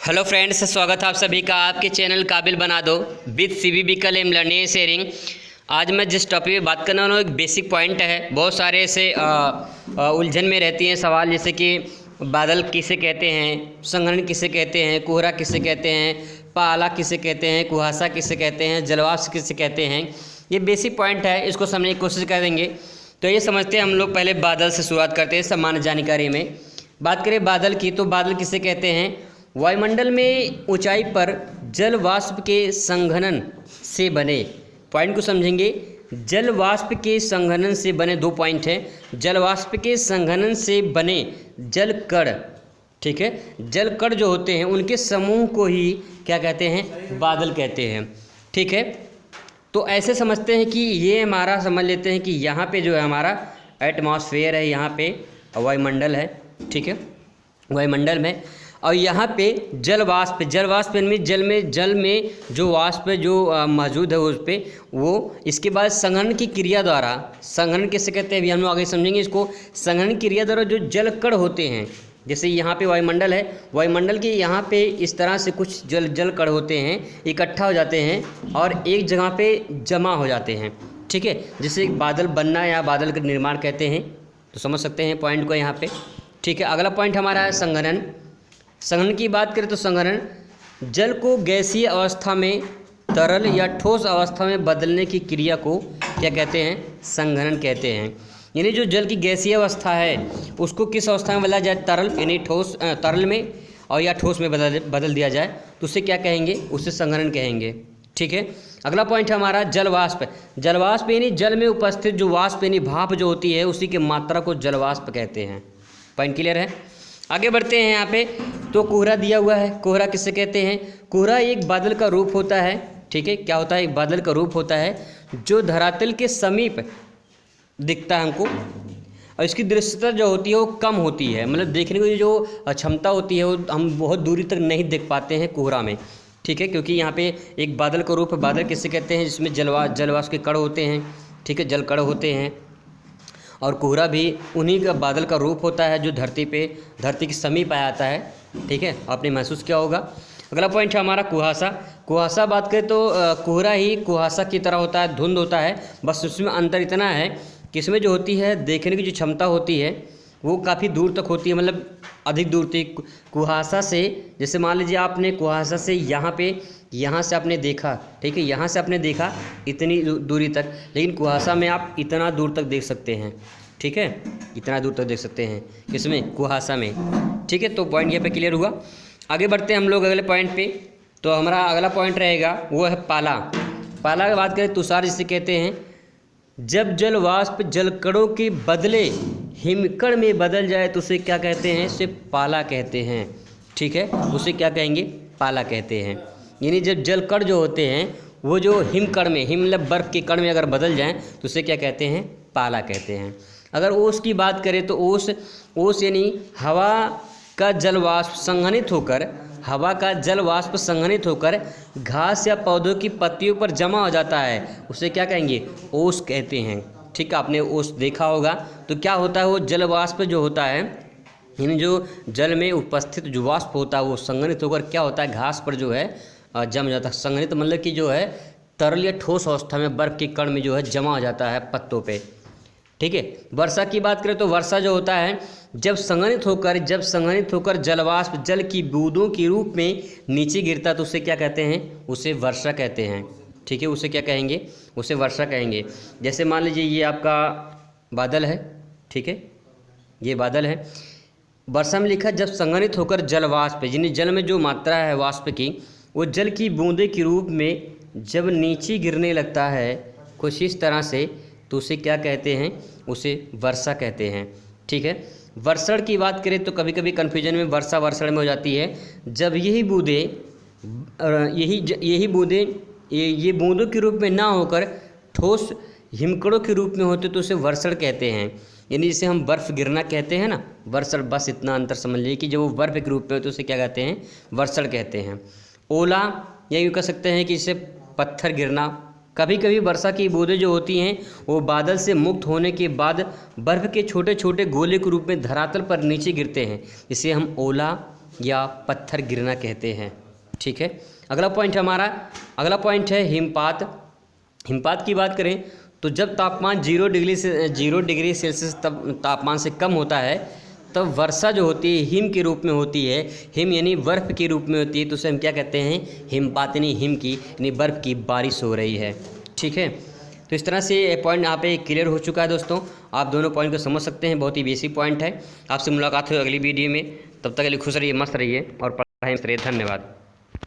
Hello friends, स्वागत है आप सभी का आपके चैनल काबिल बना दो विद CBB कलम लर्निंग शेयरिंग। आज मैं जिस टॉपिक पे बात करने वाला हूँ एक बेसिक पॉइंट है। बहुत सारे ऐसे उलझन में रहती हैं सवाल, जैसे कि बादल किसे कहते हैं, संघनन किसे कहते हैं, कोहरा किसे कहते हैं, पाला किसे कहते हैं, कुहासा किसे कहते हैं, जलवाष्प किसे कहते हैं। ये बेसिक पॉइंट है, इसको समझने की कोशिश करेंगे। तो ये समझते हैं हम लोग। पहले बादल से शुरुआत करते हैं सामान्य जानकारी में। बात करें बादल की, तो बादल किसे कहते हैं? वायुमंडल में ऊंचाई पर जल वाष्प के संघनन से बने, पॉइंट को समझेंगे। जल वाष्प के संघनन से बने, दो पॉइंट हैं। जल वाष्प के संघनन से बने जल कण, ठीक है, जल कण जो होते हैं उनके समूह को ही क्या कहते हैं? बादल कहते हैं, ठीक है। तो ऐसे समझते हैं कि ये हमारा, समझ लेते हैं कि यहाँ पे जो है हमारा एटमॉस्फेयर है, यहाँ पे वायुमंडल है, ठीक है, वायुमंडल में। और यहाँ पे जल वाष्प यानी जल में जो वाष्प जो मौजूद है उस पर वो, इसके बाद संघनन की क्रिया द्वारा, संघनन किसे कहते हैं अभी हम लोग आगे समझेंगे इसको। संघनन क्रिया द्वारा जो जल कण होते हैं, जैसे यहाँ पे वायुमंडल है, वायुमंडल के यहाँ पे इस तरह से कुछ जल कण होते हैं, इकट्ठा हो जाते हैं और एक जगह पे जमा हो जाते हैं, ठीक है, जिसे बादल बनना या बादल का निर्माण कहते हैं। तो समझ सकते हैं पॉइंट को यहाँ पे, ठीक है। अगला पॉइंट हमारा है संघनन। संघनन की बात करें तो संघनन जल को गैसीय अवस्था में तरल या ठोस अवस्था में बदलने की क्रिया को क्या कहते हैं? संघनन कहते हैं। यानी जो जल की गैसीय अवस्था है उसको किस अवस्था में बदला जाए? तरल यानी ठोस, तरल में और या ठोस में बदल दिया जाए तो उसे क्या कहेंगे? उसे संघनन कहेंगे, ठीक है। अगला पॉइंट है हमारा जलवाष्प। जलवाष्प यानी जल में उपस्थित जो वाष्प यानी भाप जो होती है उसी की मात्रा को जलवाष्प कहते हैं। पॉइंट क्लियर है? आगे बढ़ते हैं यहाँ पे। तो कोहरा दिया हुआ है, कोहरा किसे कहते हैं? कोहरा एक बादल का रूप होता है, ठीक है। क्या होता है? एक बादल का रूप होता है जो धरातल के समीप दिखता है हमको, और इसकी दृश्यता जो होती है वो कम होती है, मतलब देखने की जो क्षमता होती है वो हम बहुत दूरी तक नहीं देख पाते हैं कोहरा में, ठीक है, क्योंकि यहाँ पे एक बादल का रूप है। बादल किसे कहते हैं? जिसमें जलवाष्प के कण होते हैं, ठीक है, जल कण होते हैं। और कोहरा भी उन्हीं का बादल का रूप होता है जो धरती के समीप आ जाता है, ठीक है। आपने महसूस किया होगा। अगला पॉइंट है हमारा कुहासा। कुहासा बात करें तो कोहरा ही कुहासा की तरह होता है, धुंध होता है, बस उसमें अंतर इतना है कि इसमें जो होती है देखने की जो क्षमता होती है वो काफ़ी दूर तक होती है, मतलब अधिक दूर तक। कुहासा से, जैसे मान लीजिए आपने कुहासा से यहाँ से आपने देखा, ठीक है, यहाँ से आपने देखा इतनी दूरी तक, लेकिन कुहासा में आप इतना दूर तक देख सकते हैं, ठीक है, इतना दूर तक देख सकते हैं किसमें? कुहासा में, ठीक है। तो पॉइंट यहाँ पे क्लियर हुआ। आगे बढ़ते हैं हम लोग अगले पॉइंट पे। तो हमारा अगला पॉइंट रहेगा वो है पाला। पाला की बात करें तुषार जिसे कहते हैं। जब जल वाष्प जल कणों के बदले हिमकण में बदल जाए तो उसे क्या कहते हैं? इसे पाला कहते हैं, ठीक है, उसे क्या कहेंगे? पाला कहते हैं। यानी जब जल कण जो होते हैं वो जो हिमकण में, हिम मतलब बर्फ़ के कण में अगर बदल जाएं तो उसे क्या कहते हैं? पाला कहते हैं। अगर ओस की बात करें तो ओस यानी हवा का जल वाष्प संघनित होकर, हवा का जल वाष्प संघनित होकर घास या पौधों की पत्तियों पर जमा हो जाता है, उसे क्या कहेंगे? ओस कहते हैं, ठीक है। आपने ओस देखा होगा। तो क्या होता है? वो जल वाष्प जो होता है, यानी जो जल में उपस्थित जो वाष्प होता है वो संघनित होकर क्या होता है? घास पर जो है जम जाता है। संघनित मतलब कि जो है तरल या ठोस अवस्था में बर्फ़ के कण में जो है जमा हो जाता है पत्तों पे, ठीक है। वर्षा की बात करें तो वर्षा जो होता है जब संघनित होकर जलवाष्प जल की बूंदों के रूप में नीचे गिरता तो उसे क्या कहते हैं? उसे वर्षा कहते हैं, ठीक है। उसे क्या कहेंगे? उसे वर्षा कहेंगे। जैसे मान लीजिए ये आपका बादल है, ठीक है, ये बादल है। वर्षा में लिखा जब संघनित होकर जलवाष्प, यानी जल में जो मात्रा है वाष्प की, वो जल की बूंदे के रूप में जब नीचे गिरने लगता है कुछ इस तरह से, तो उसे क्या कहते हैं? उसे वर्षा कहते हैं, ठीक है। वर्षण की बात करें तो कभी कभी कन्फ्यूजन में वर्षा वर्षण में हो जाती है। जब यही बूंदें ये बूंदों के रूप में ना होकर ठोस हिमकणों के रूप में होते तो उसे वर्षण कहते हैं। यानी जिसे हम बर्फ़ गिरना कहते हैं ना, वर्षण, बस इतना अंतर समझ लीजिए कि जब वो बर्फ़ के रूप में हो तो उसे क्या कहते हैं? वर्षण कहते हैं। ओला या यूँ कह सकते हैं कि इसे पत्थर गिरना। कभी कभी वर्षा की बूंदें जो होती हैं वो बादल से मुक्त होने के बाद बर्फ़ के छोटे छोटे गोले के रूप में धरातल पर नीचे गिरते हैं, इसे हम ओला या पत्थर गिरना कहते हैं। ठीक है, अगला पॉइंट है हिमपात। हिमपात की बात करें तो जब तापमान 0 डिग्री सेल्सियस तापमान से कम होता है तब वर्षा जो होती है हिम के रूप में होती है। हिम यानी बर्फ़ के रूप में होती है, तो उसे हम क्या कहते हैं, हिमपात, यानी हिम की यानी बर्फ़ की बारिश हो रही है। ठीक है, तो इस तरह से ये पॉइंट यहाँ पे क्लियर हो चुका है दोस्तों। आप दोनों पॉइंट को समझ सकते हैं, बहुत ही बेसिक पॉइंट है। आपसे मुलाकात हो अगली वीडियो में, तब तक के लिए खुश रहिए, मस्त रहिए और पढ़ाई में रहिए। धन्यवाद।